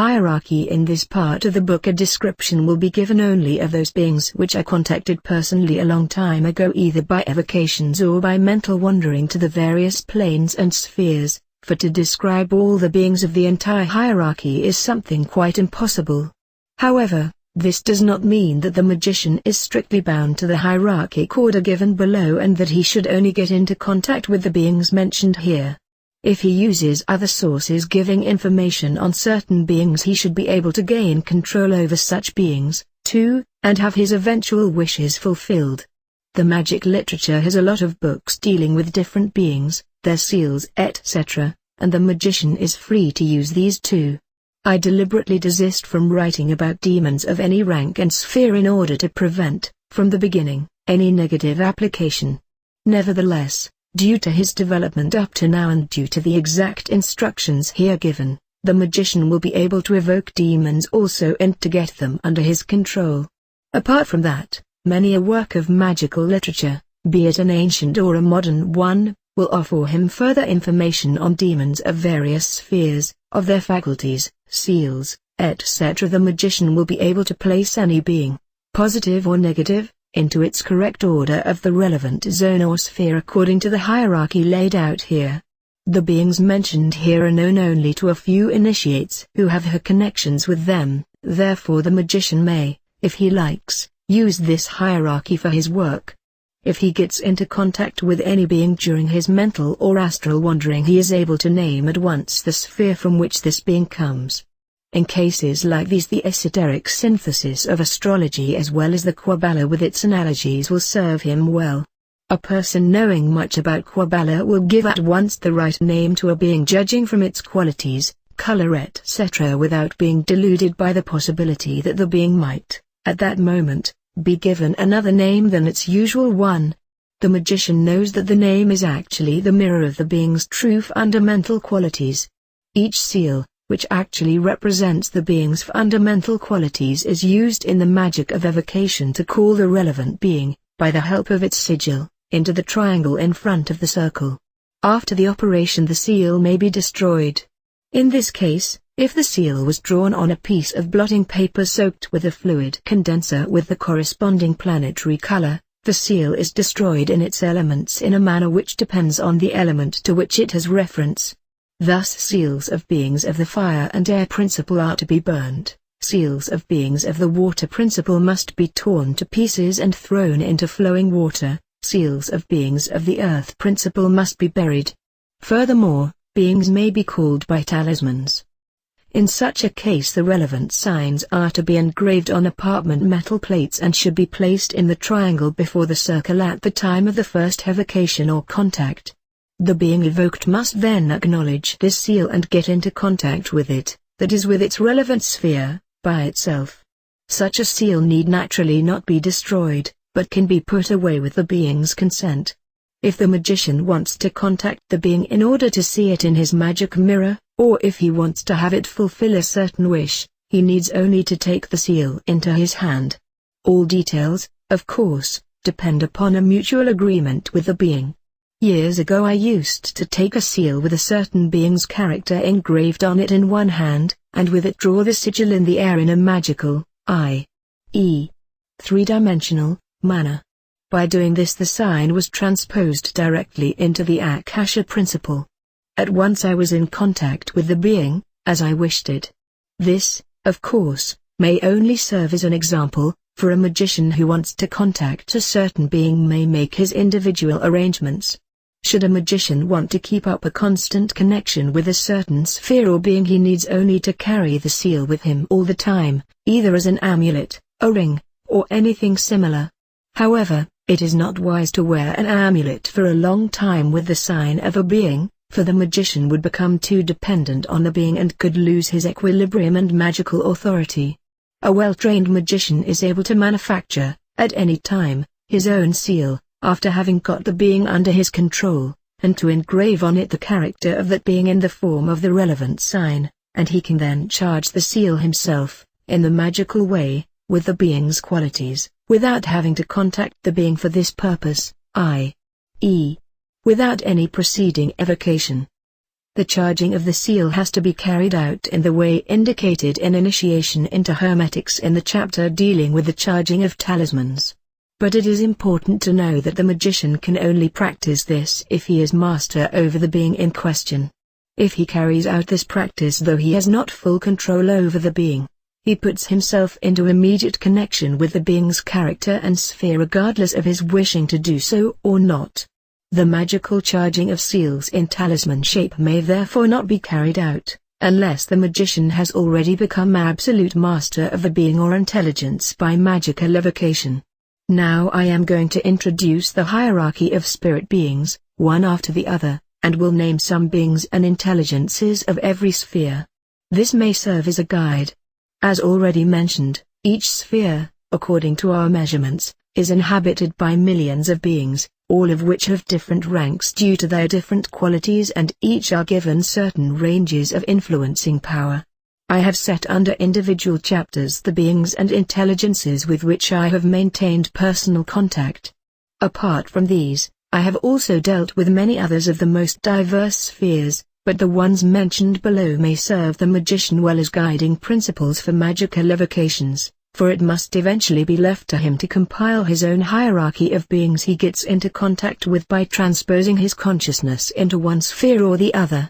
hierarchy. In this part of the book a description will be given only of those beings which I contacted personally a long time ago, either by evocations or by mental wandering to the various planes and spheres, for to describe all the beings of the entire hierarchy is something quite impossible. However, this does not mean that the magician is strictly bound to the hierarchic order given below and that he should only get into contact with the beings mentioned here. If he uses other sources giving information on certain beings, he should be able to gain control over such beings, too, and have his eventual wishes fulfilled. The magic literature has a lot of books dealing with different beings, their seals, etc., and the magician is free to use these too. I deliberately desist from writing about demons of any rank and sphere in order to prevent, from the beginning, any negative application. Nevertheless, due to his development up to now and due to the exact instructions here given, the magician will be able to evoke demons also and to get them under his control. Apart from that, many a work of magical literature, be it an ancient or a modern one, will offer him further information on demons of various spheres, of their faculties, seals, etc. The magician will be able to place any being, positive or negative, into its correct order of the relevant zone or sphere according to the hierarchy laid out here. The beings mentioned here are known only to a few initiates who have her connections with them, therefore the magician may, if he likes, use this hierarchy for his work. If he gets into contact with any being during his mental or astral wandering, he is able to name at once the sphere from which this being comes. In cases like these, the esoteric synthesis of astrology as well as the Kabbalah with its analogies will serve him well. A person knowing much about Kabbalah will give at once the right name to a being judging from its qualities, color, etc. without being deluded by the possibility that the being might, at that moment, be given another name than its usual one. The magician knows that the name is actually the mirror of the being's true fundamental qualities. Each seal, which actually represents the being's fundamental qualities, is used in the magic of evocation to call the relevant being, by the help of its sigil, into the triangle in front of the circle. After the operation the seal may be destroyed. In this case, if the seal was drawn on a piece of blotting paper soaked with a fluid condenser with the corresponding planetary color, the seal is destroyed in its elements in a manner which depends on the element to which it has reference. Thus seals of beings of the fire and air principle are to be burned, seals of beings of the water principle must be torn to pieces and thrown into flowing water, seals of beings of the earth principle must be buried. Furthermore, beings may be called by talismans. In such a case the relevant signs are to be engraved on apartment metal plates and should be placed in the triangle before the circle at the time of the first evocation or contact. The being evoked must then acknowledge this seal and get into contact with it, that is with its relevant sphere, by itself. Such a seal need naturally not be destroyed, but can be put away with the being's consent. If the magician wants to contact the being in order to see it in his magic mirror, or if he wants to have it fulfill a certain wish, he needs only to take the seal into his hand. All details, of course, depend upon a mutual agreement with the being. Years ago I used to take a seal with a certain being's character engraved on it in one hand, and with it draw the sigil in the air in a magical, i.e., three-dimensional, manner. By doing this the sign was transposed directly into the Akasha principle. At once I was in contact with the being, as I wished it. This, of course, may only serve as an example, for a magician who wants to contact a certain being may make his individual arrangements. Should a magician want to keep up a constant connection with a certain sphere or being, he needs only to carry the seal with him all the time, either as an amulet, a ring, or anything similar. However, it is not wise to wear an amulet for a long time with the sign of a being, for the magician would become too dependent on the being and could lose his equilibrium and magical authority. A well-trained magician is able to manufacture, at any time, his own seal, after having got the being under his control, and to engrave on it the character of that being in the form of the relevant sign, and he can then charge the seal himself, in the magical way, with the being's qualities, without having to contact the being for this purpose, i.e., without any preceding evocation. The charging of the seal has to be carried out in the way indicated in Initiation into Hermetics in the chapter dealing with the charging of talismans. But it is important to know that the magician can only practice this if he is master over the being in question. If he carries out this practice though he has not full control over the being, he puts himself into immediate connection with the being's character and sphere regardless of his wishing to do so or not. The magical charging of seals in talisman shape may therefore not be carried out, unless the magician has already become absolute master of the being or intelligence by magical evocation. Now I am going to introduce the hierarchy of spirit beings, one after the other, and will name some beings and intelligences of every sphere. This may serve as a guide. As already mentioned, each sphere, according to our measurements, is inhabited by millions of beings, all of which have different ranks due to their different qualities and each are given certain ranges of influencing power. I have set under individual chapters the beings and intelligences with which I have maintained personal contact. Apart from these, I have also dealt with many others of the most diverse spheres, but the ones mentioned below may serve the magician well as guiding principles for magical evocations, for it must eventually be left to him to compile his own hierarchy of beings he gets into contact with by transposing his consciousness into one sphere or the other.